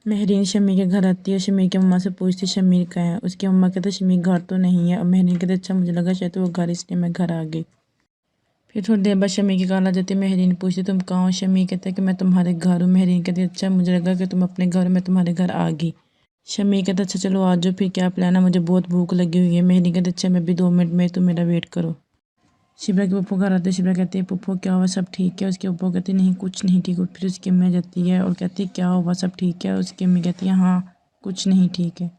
महरीन शम्मी के घर आती है और शम्मी की मम्मा से पूछती शम्मी कहाँ है। उसकी मम्मा कहते शम्मी घर तो नहीं है। और महरीन कहते अच्छा मुझे लगा शायद वो घर इसलिए मैं घर आ गई। फिर थोड़ी देर बाद शम्मी की कॉल आ जाती है। महरीन पूछती तुम कहाँ हो। शम्मी कहता है कि मैं तुम्हारे घर हूँ। महरीन कहती अच्छा मुझे लगा कि तुम अपने घर, मैं तुम्हारे घर आ गई। शम्मी कहता अच्छा चलो आ जाओ, फिर क्या प्लान है, मुझे बहुत भूख लगी हुई है। महरीन कहते अच्छा मैं भी 2 मिनट में, तुम मेरा वेट करो। शिप्रा के पप्पू घर आते हैं। शिप्रा कहती है पप्पू क्या हुआ, सब ठीक है। उसके पप्पू कहती नहीं कुछ नहीं ठीक हो। फिर उसकी अम्मी आ जाती है और कहती है क्या हुआ, सब ठीक है। उसकी अम्मी कहती है हाँ कुछ नहीं ठीक है।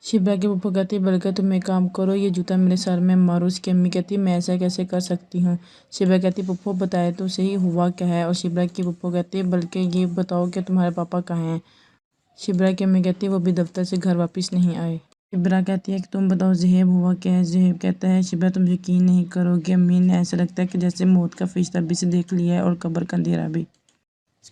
शिप्रा के पप्पू कहती है बल्कि तुम एक काम करो, ये जूता मेरे सर में मारो। उसकी अम्मी कहती है मैं ऐसा कैसे कर सकती हूँ। शिप्रा कहती है पप्पू बताए तो सही हुआ क्या है। और शिप्रा की पप्पू कहती है बल्कि ये बताओ कि तुम्हारे पापा कहाँ हैं। शिप्रा की अम्मी कहती है वो भी दफ्तर से घर वापस नहीं आए। शिप्रा कहती है कि तुम बताओ ज़ेब हुआ क्या है। ज़ेब कहता है शिप्रा तुम यकीन नहीं करोगे अम्मी ने ऐसा लगता है कि जैसे मौत का फरिश्ता भी से देख लिया है और कब्र का अंधेरा भी।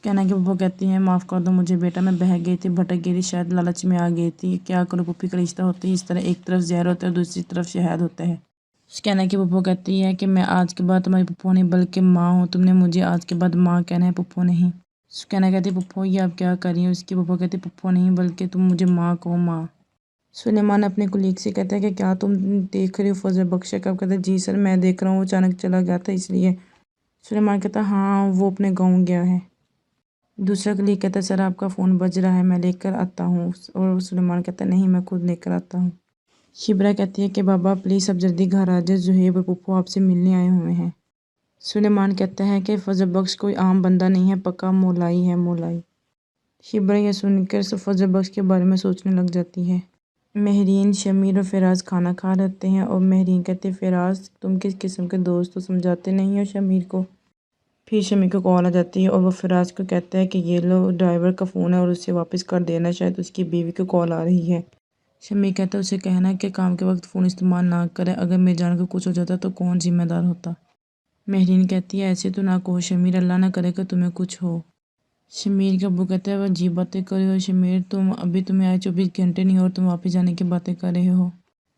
कहना कि पप्पू कहती हैं माफ़ कर दो मुझे बेटा, मैं बह गई थी, भटक गई थी, शायद लालच में आ गई थी। क्या करो पप्पी का रिश्ता होता है इस तरह, एक तरफ जहर होता है दूसरी तरफ शहद होता है। कहना कि पप्पू कहती है कि मैं आज के बाद तुम्हारी पप्पू नहीं बल्कि माँ हूँ, तुमने मुझे आज के बाद माँ कहना है पप्पू नहीं। कहना कहती पप्पू ये आप क्या कर रही हो। उसकी पप्पू कहती पप्पू नहीं बल्कि तुम मुझे माँ कहो माँ। सुलेमान अपने कुलीग से कहता है कि क्या तुम देख रही हो फजल बख्श। कब कहता है जी सर मैं देख रहा हूँ, वो अचानक चला गया था इसलिए। सुलेमान कहता है हाँ वो अपने गाँव गया है। दूसरा कुलीग कहता है सर आपका फ़ोन बज रहा है, मैं लेकर आता हूँ। और सुलेमान कहता है नहीं मैं खुद लेकर आता हूँ। शिब्रा कहती है कि बाबा प्लीज़ अब जल्दी घर आ जाए, ज़ुहैब और पप्पू आपसे मिलने आए हुए हैं। सुलेमान कहता है कि फजल बख्श कोई आम बंदा नहीं है, पक्का मोलाई है मोलाई। शिब्रा यह सुनकर फजल बख्श के बारे में सोचने लग जाती है। महरीन, शमीर और फ़राज़ खाना खा रहते हैं और महरीन कहते हैं फ़राज़ तुम किस किस्म के दोस्त हो, समझाते नहीं हो शमीर को। फिर शमीर को कॉल आ जाती है और वो फ़राज़ को कहता है कि ये लो ड्राइवर का फ़ोन है और उसे वापस कर देना, शायद उसकी बीवी को कॉल आ रही है। शमीर कहता है उसे कहना है कि काम के वक्त फ़ोन इस्तेमाल ना करें, अगर मेरी जान को कुछ हो जाता तो कौन ज़िम्मेदार होता। महरीन कहती है ऐसे तो ना कहो शमीर, अल्लाह ना करे कि तुम्हें कुछ हो। शमीर का अब्बू कहता है वह अजीब बातें कर रहे हो शमीर, तुम्हें आए 24 घंटे नहीं और तुम वापस जाने की बातें कर रहे हो।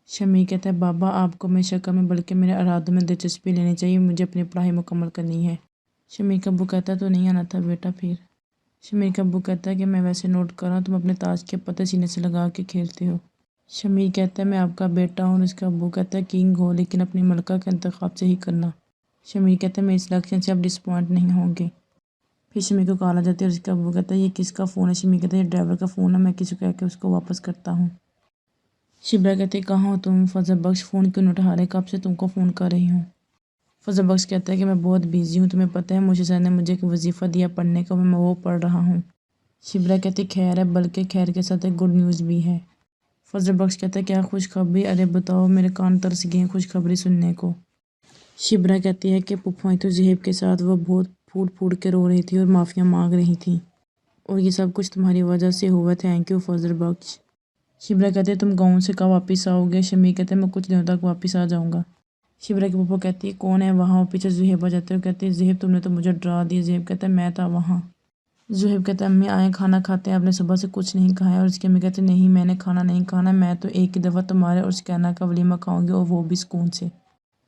शमीर कहता है बाबा आपको मेरी शक्ल में बल्कि मेरे इरादों में दिलचस्पी लेनी चाहिए, मुझे अपनी पढ़ाई मुकम्मल करनी है। शमीर का अब्बू कहता है तो नहीं आना था बेटा फिर। शमीर का अब्बू कहता है कि मैं वैसे नोट कर रहा हूँ तुम अपने ताज के पत्ते सीने से लगा के खेलते हो। शमीर कहता है मैं आपका बेटा हूँ और उसका अब्बू कहता है किंग हो लेकिन अपनी मलका का इंतखाब से ही करना। शमीर कहता है मैं इस सिलेक्शन से अब डिसपॉइंट नहीं होंगे। फिर शमी को कॉल आ जाती है और उसका अब्बू कहता है ये किसका फ़ोन है। शमी कहता है ये ड्राइवर का फ़ोन है, मैं किसी को कह के उसको वापस करता हूँ। शिब्रा कहते हैं कहाँ हो तुम। फजल बख्श फ़ोन क्यों नहीं उठा रहे, कब से तुमको फ़ोन कर रही हूँ। फजल बख्श कहता है कि मैं बहुत बिजी हूँ, तुम्हें पता है मुझे सर ने मुझे एक वजीफ़ा दिया पढ़ने का, मैं वो पढ़ रहा हूँ। शिब्रा कहती खैर है, बल्कि खैर के साथ एक गुड न्यूज़ भी है। फजल बख्श कहता है क्या खुशखबरी, अरे बताओ मेरे कान तरस गए हैं खुशखबरी सुनने को। शिब्रा कहती है कि पुप्पो तो ज़ेब के साथ वो बहुत फूट फूट के रो रही थी और माफ़िया मांग रही थी और ये सब कुछ तुम्हारी वजह से हुआ, थैंक यू फजल बख्श। शिब्रा कहते हैं तुम गाँव से कब वापस आओगे। शमीर कहते हैं मैं कुछ दिनों तक वापस आ जाऊँगा। शिब्रा की पप्पो कहती है कौन है वहाँ, और पीछे ज़ुहैब आ जाते हैं और कहती है ज़ुहैब तुमने तो मुझे डरा दिया। ज़ुहैब कहता है मैं था वहाँ। ज़ुहैब कहता है अम्मी आए खाना खाते हैं, आपने सुबह से कुछ नहीं खाया। और उसकी अम्मी कहती है नहीं मैंने खाना नहीं खाना, मैं तो एक ही दफ़ा तुम्हारे और सुकैना का वलीमा खाऊंगी और वो भी सुकून से।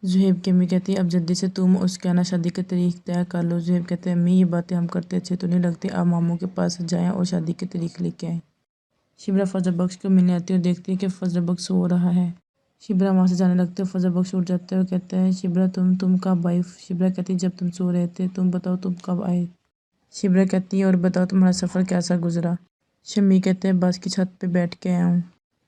ज़ुहैब की अम्मी कहती है अब जल्दी से तुम और सुकैना शादी की तारीख तय कर लो। ज़ुहैब कहते हैं अम्मी ये बातें हम करते अच्छे तो नहीं लगती, आप मामू के पास जाएँ और शादी की तारीख लेके आएँ। शिब्रा फजल बख्श को मिलने आती है और देखती है कि फजल बख्श सो रहा है। शिब्रा वहाँ से जाने लगते है, फजल बख्श उठ जाता है और कहता है शिब्रा तुम कब आई। शिब्रा कहती है जब तुम सो रहे थे, तुम बताओ तुम कब आए। शिब्रा कहती है और बताओ तुम्हारा सफ़र कैसा गुजरा। शम्मी कहते हैं बस की छत पे बैठ के आया हूँ।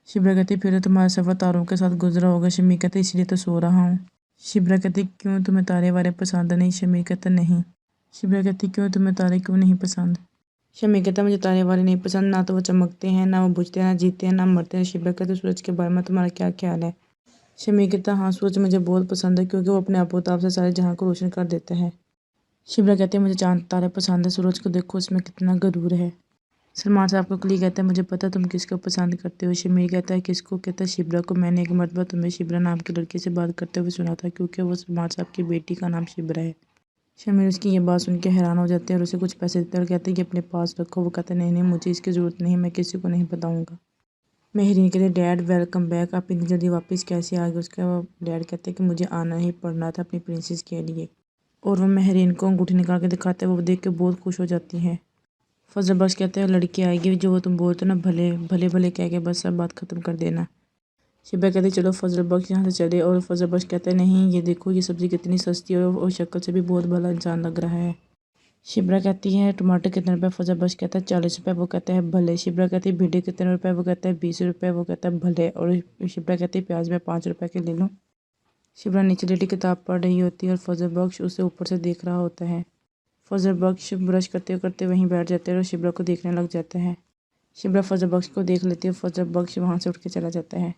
शिब्रा कहती है फिर तो तुम्हारा सफ़र तारों के साथ गुजरा होगा। शम्मी कहते इसलिए तो सो रहा हूँ। शिब्रा कहती क्यों तुम्हें तारे वारे पसंद नहीं। शम्मी कहता नहीं। शिब्रा कहती क्यों तुम्हें तारे क्यों नहीं पसंद। शम्मी कहता मुझे तारे वाले नहीं पसंद, ना तो वो चमकते हैं ना वो बुझते हैं ना जीते हैं ना मरते हैं। शिब्रा कहते सूरज के बारे में तुम्हारा क्या ख्याल है। शम्मी कहता हाँ सूरज मुझे बहुत पसंद है क्योंकि वो अपने आपोताप से सारे जहाँ को रोशन कर देता है। शिब्रा कहते हैं मुझे चांद तारे पसंद है, सूरज को देखो उसमें कितना गरूर है। सलमान साहब को कुली कहता है मुझे पता तुम किसको पसंद करते हो। शमीर कहता है किसको। कहता है शिब्रा को, मैंने एक मरतबा तुम्हें शिब्रा नाम की लड़की से बात करते हुए सुना था क्योंकि वो सलमान साहब की बेटी का नाम शिब्रा है। शमीर उसकी ये बात सुन के हैरान हो जाते हैं और उसे कुछ पैसे देते हैं और कहते हैं कि अपने पास रखो। वो कहता है नहीं नहीं मुझे इसकी ज़रूरत नहीं, मैं किसी को नहीं बताऊँगा। महरीन कहते डैड वेलकम बैक, आप इतनी जल्दी वापस कैसे आ गए। उसका डैड कहते हैं कि मुझे आना ही पड़ना था अपनी प्रिंसेस के लिए। और वो महरीन को अंगूठी निकाल के दिखाते हैं, वो देख के बहुत खुश हो जाती है। फजल बख्श कहते हैं लड़की आएगी जो वो तुम बोलते हो ना भले भले भले कह के बस सब बात ख़त्म कर देना। शिबरा कहती चलो फजल बख्श यहाँ से चले, और फजल बख्श कहते हैं नहीं ये देखो ये सब्ज़ी कितनी सस्ती है और शक्ल से भी बहुत भला इंसान लग रहा है। शिबरा कहती है टमाटर कितने रुपए? फजल बख्श कहता है 40 रुपये। वो कहता है भले। शिबरा कहती है भिंडी कितने रुपए? वो कहता है 20 रुपये। वो कहता है भले। और शिबरा कहती है प्याज मैं 5 रुपये के ले लूँ। शिबरा नीचे लेटी किताब पढ़ रही होती है और फजल बख्श उसे ऊपर से देख रहा होता है। फजल बख्श ब्रश करते करते वहीं बैठ जाते हैं और शिबरा को देखने लग जाता है। शिबरा फजल बख्श को देख लेती है, फजल बख्श वहाँ से उठ के चला जाता है।